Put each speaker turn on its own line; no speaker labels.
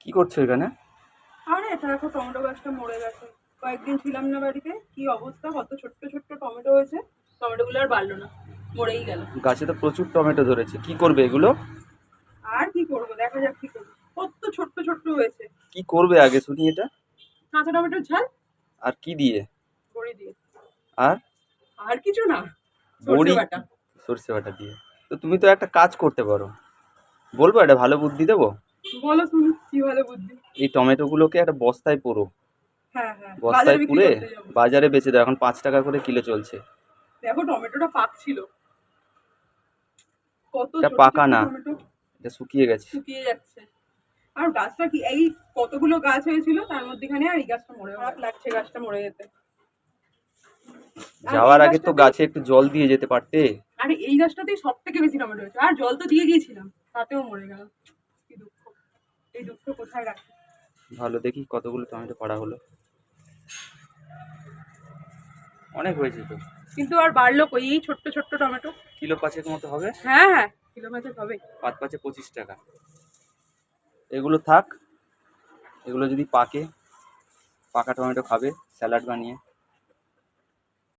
কি করছো এখানে?
আরে এটা দেখো, টমেটো গাছটা মরে গেছে। কয়েকদিন ছিলাম না বাড়িতে, কি অবস্থা, কত ছোট্ট ছোট্ট টমেটো হয়েছে। টমেটোগুলো আর বাড়লো না, মরেই গেল।
গাছে তো প্রচুর টমেটো ধরেছে, কি করবে এগুলো?
আর কি করবো, দেখা যাক কি করবো। কত ছোট্ট ছোট্ট হয়েছে।
কি করবে আগে শুনি এটা।
কাঁচা টমেটোর ঝাল।
আর কি দিয়ে?
বড়ি দিয়ে।
আর
আর কিছু না, সর্ষে
বড়ি?
বাটা।
সর্ষে বাটা দিয়ে? তো তুমি তো একটা কাজ করতে পারো, বলবো একটা ভালো বুদ্ধি দেবো।
বলো শুনি, কি ভালো বুদ্ধি।
এই টমেটো গুলোকে একটা বস্তায় পুরো,
হ্যাঁ হ্যাঁ, বাজারে
বস্তায়
বিক্রি
পুরে
করতে যাবো।
বাজারে বেচে দাও, এখন 5 টাকা করে কিলো চলছে।
দেখো টমেটোটা পাক ছিল, কত
এটা
ছোট
পাকা
ছোট
না,
টমেটো।
এটা শুকিয়ে গেছে।
শুকিয়ে যাচ্ছে। আর গাছটা কি, এই কতগুলো গাছ হয়েছিল তার মধ্যেখানে, আর এই গাছটা মরে, খারাপ লাগছে গাছটা মরে যেতে। আর এই
যাওয়ার আগে তো
গাছটাতেই,
গাছে একটু জল দিয়ে যেতে পারতে।
আরে এই গাছটাতেই সব থেকে বেশি টমেটো হয়েছে, আর জল তো দিয়ে গিয়েছিলাম, তাতেও মরে গেল। কি দুঃখ, এই দুঃখ কোথায় রাখি।
ভালো, দেখি কতগুলো টমেটো পাড়া হলো। অনেক হয়েছে তো।
কিন্তু আর বাড়লো কই, এই ছোট্ট ছোট্ট টমেটো।
কিলো 5 মতো হবে।
হ্যাঁ হ্যাঁ, কিলো মাছের হবে।
5 × 5 = 25 টাকা। এগুলো থাক, এগুলো যদি পাকে, পাকা টমেটো খাবে স্যালাড বানিয়ে।